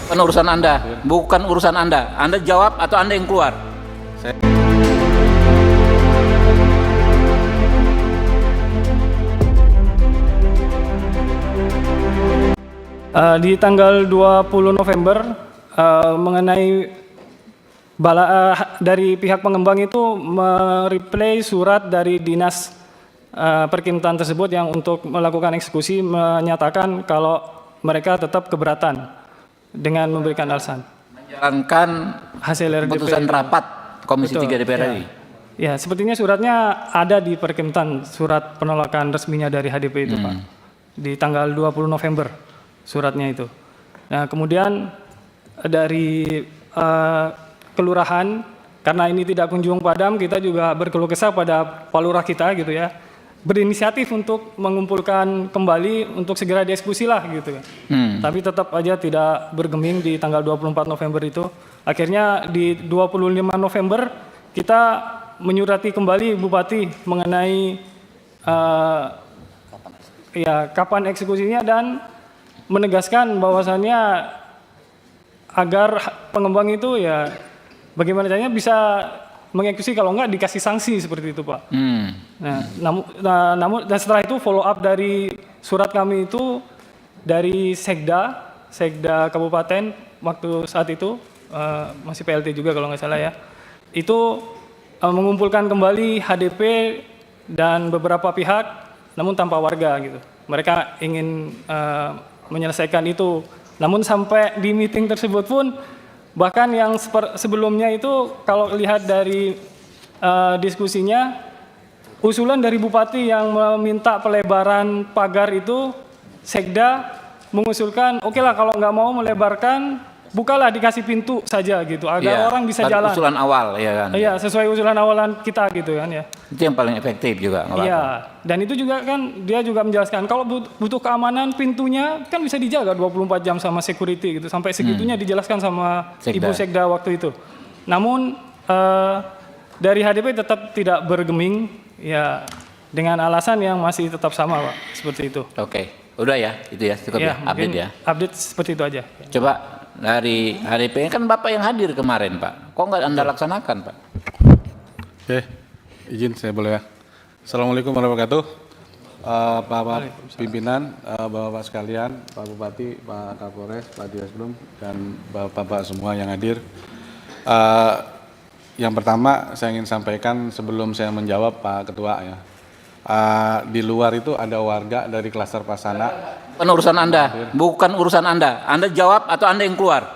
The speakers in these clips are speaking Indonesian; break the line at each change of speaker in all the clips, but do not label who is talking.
Bukan urusan Anda, bukan urusan Anda. Anda jawab atau Anda yang keluar.
Di tanggal 20 November mengenai dari pihak pengembang itu mereplay surat dari dinas perkintan tersebut yang untuk melakukan eksekusi menyatakan kalau mereka tetap keberatan dengan memberikan alasan.
Menjalankan
Hasil RDP
keputusan rapat Komisi 3 DPR RI.
Ya, sepertinya suratnya ada di perkintan, surat penolakan resminya dari HDP itu, Pak. Di tanggal 20 November suratnya itu. Nah, kemudian dari kelurahan, karena ini tidak kunjung padam, kita juga berkeluh kesah pada Pak Lurah kita gitu ya, berinisiatif untuk mengumpulkan kembali untuk segera dieksekusi lah gitu. Tapi tetap aja tidak bergeming di tanggal 24 November itu. Akhirnya di 25 November kita menyurati kembali Bupati mengenai kapan eksekusinya dan menegaskan bahwasannya agar pengembang itu ya bagaimana caranya bisa mengeksekusi, kalau enggak dikasih sanksi seperti itu, Pak. Namun dan setelah itu follow up dari surat kami itu dari Sekda Kabupaten waktu saat itu masih PLT juga kalau nggak salah ya, itu mengumpulkan kembali HDP dan beberapa pihak, namun tanpa warga gitu. Mereka ingin menyelesaikan itu. Namun sampai di meeting tersebut pun, bahkan yang sebelumnya itu kalau lihat dari diskusinya, usulan dari Bupati yang meminta pelebaran pagar itu, Sekda mengusulkan, oke lah kalau nggak mau melebarkan, bukalah dikasih pintu saja gitu, agar orang bisa jalan.
Usulan awal, ya kan?
Iya, sesuai usulan awalan kita gitu kan ya.
Itu yang paling efektif juga.
Iya, dan itu juga kan dia juga menjelaskan kalau butuh keamanan pintunya kan bisa dijaga 24 jam sama security gitu, sampai segitunya dijelaskan sama Ibu Sekda waktu itu. Namun dari HDP tetap tidak bergeming ya, dengan alasan yang masih tetap sama, Pak, seperti itu.
Oke, udah ya, itu ya cukup ya, update ya.
Update seperti itu aja.
Coba dari HDP kan Bapak yang hadir kemarin, Pak. Kok nggak Anda laksanakan, Pak?
Oke, izin saya boleh ya. Assalamualaikum warahmatullahi wabarakatuh. Bapak pimpinan, Bapak-bapak sekalian, Pak Bupati, Pak Kapolres, Pak Direskrim, dan Bapak-bapak semua yang hadir. Yang pertama saya ingin sampaikan sebelum saya menjawab Pak Ketua ya. Di luar itu ada warga dari klaster Pasana.
Bukan urusan Anda, bukan urusan Anda. Anda jawab atau Anda yang keluar.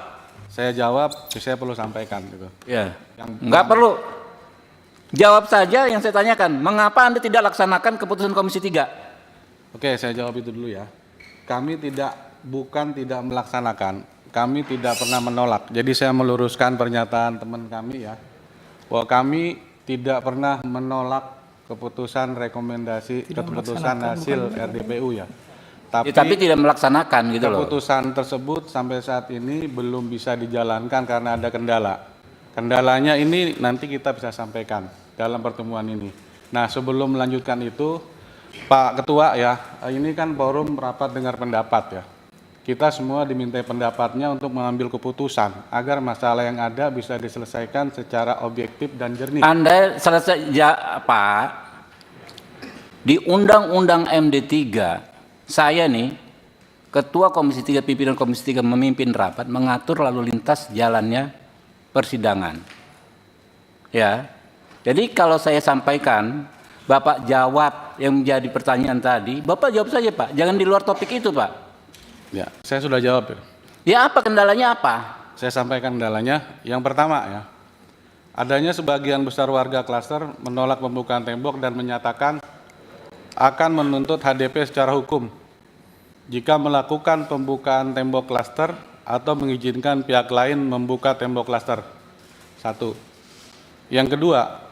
Saya jawab, saya perlu sampaikan gitu.
Ya. Nggak perlu. Jawab saja yang saya tanyakan. Mengapa Anda tidak laksanakan keputusan Komisi 3?
Oke, saya jawab itu dulu ya. Kami bukan tidak melaksanakan, kami tidak pernah menolak. Jadi saya meluruskan pernyataan teman kami ya, bahwa kami tidak pernah menolak keputusan rekomendasi, keputusan hasil RDPU ya.
Tapi tidak melaksanakan gitu loh.
Keputusan tersebut sampai saat ini belum bisa dijalankan karena ada kendala. Kendalanya ini nanti kita bisa sampaikan dalam pertemuan ini. Nah, sebelum melanjutkan itu, Pak Ketua ya, ini kan forum rapat dengar pendapat ya. Kita semua dimintai pendapatnya untuk mengambil keputusan agar masalah yang ada bisa diselesaikan secara objektif dan jernih.
Anda selesai ya, Pak. Di Undang-Undang MD3, saya nih Ketua Komisi 3, pimpinan Komisi 3 memimpin rapat mengatur lalu lintas jalannya persidangan. Ya. Jadi kalau saya sampaikan, Bapak jawab yang menjadi pertanyaan tadi, Bapak jawab saja, Pak. Jangan di luar topik itu, Pak.
Ya, saya sudah jawab ya.
Ya, apa kendalanya apa?
Saya sampaikan kendalanya. Yang pertama ya, adanya sebagian besar warga klaster menolak pembukaan tembok dan menyatakan akan menuntut HDP secara hukum jika melakukan pembukaan tembok klaster atau mengizinkan pihak lain membuka tembok klaster. Satu. Yang kedua,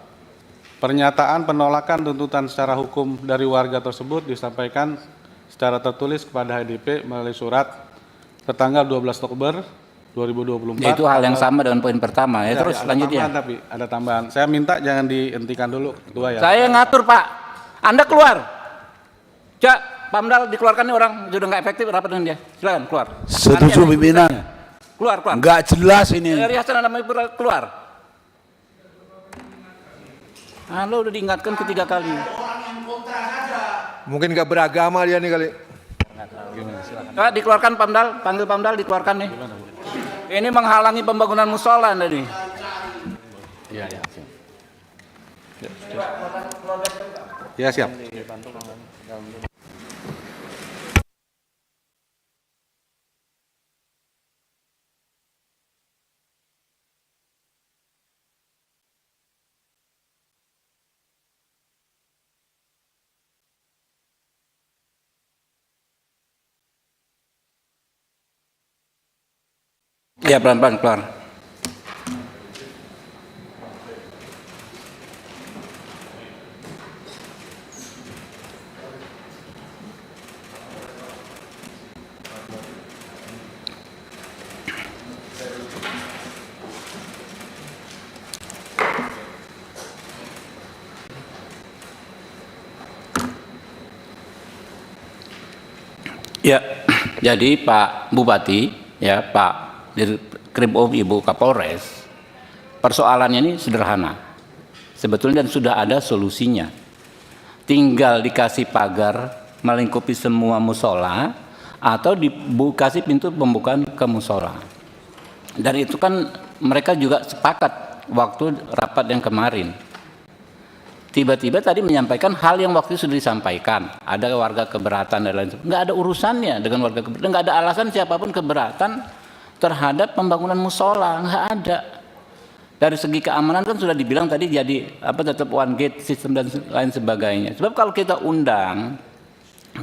pernyataan penolakan tuntutan secara hukum dari warga tersebut disampaikan secara tertulis kepada HDP melalui surat tertanggal 12 Oktober 2024.
Ya, itu hal yang sama dengan poin pertama ya. Terus lanjutnya.
Tapi ada tambahan. Saya minta jangan dihentikan dulu, Ketua ya.
Saya ngatur, Pak. Anda keluar. Cak, Pamdal dikeluarkan nih orang sudah nggak efektif rapat dengan dia. Silakan keluar.
Setuju pimpinan.
Keluar.
Nggak jelas ini.
Dari Hasan Anda keluar. Lo udah diingatkan ketiga kali.
Mungkin nggak beragama dia nih kali.
Dikeluarkan Pamdal, panggil Pamdal, dikeluarkan nih. Ini menghalangi pembangunan musola tadi.
Iya. Ya, siap.
Ya, pelan-pelan keluar. Ya, jadi Pak Bupati, ya Pak Dirkrim Ibu Kapolres, persoalannya ini sederhana sebetulnya dan sudah ada solusinya. Tinggal dikasih pagar melingkupi semua musola atau dikasih pintu pembukaan ke musola. Dan itu kan mereka juga sepakat waktu rapat yang kemarin. Tiba-tiba tadi menyampaikan hal yang waktu itu sudah disampaikan. Ada warga keberatan dan lain sebagainya. Nggak ada urusannya dengan warga keberatan. Nggak ada alasan siapapun keberatan terhadap pembangunan musola. Nggak ada. Dari segi keamanan kan sudah dibilang tadi jadi tetap one gate sistem dan lain sebagainya. Sebab kalau kita undang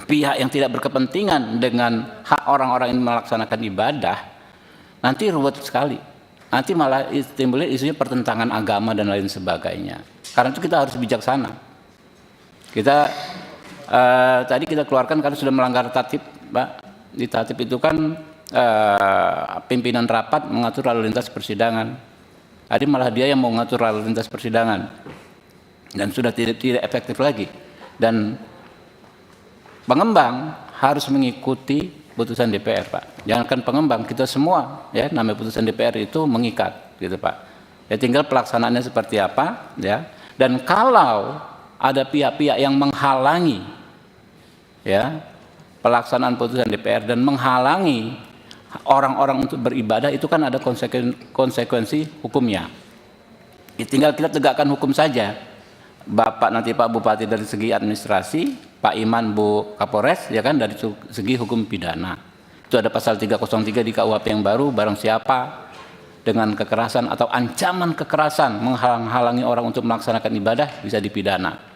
pihak yang tidak berkepentingan dengan hak orang-orang ini melaksanakan ibadah, nanti ruwet sekali. Nanti malah timbul isunya pertentangan agama dan lain sebagainya. Karena itu kita harus bijaksana. Kita tadi kita keluarkan karena sudah melanggar tatib, Pak. Di tatib itu kan pimpinan rapat mengatur lalu lintas persidangan. Tadi malah dia yang mau mengatur lalu lintas persidangan dan sudah tidak efektif lagi. Dan pengembang harus mengikuti putusan DPR, Pak. Jangankan pengembang, kita semua ya namanya putusan DPR itu mengikat, gitu Pak. Ya tinggal pelaksanaannya seperti apa, ya. Dan kalau ada pihak-pihak yang menghalangi ya pelaksanaan putusan DPR dan menghalangi orang-orang untuk beribadah, itu kan ada konsekuensi hukumnya. Ya, tinggal kita tegakkan hukum saja. Bapak nanti Pak Bupati dari segi administrasi, Pak Iman Bu Kapolres ya kan dari segi hukum pidana. Itu ada pasal 303 di KUHP yang baru, barang siapa dengan kekerasan atau ancaman kekerasan menghalang-halangi orang untuk melaksanakan ibadah bisa dipidana.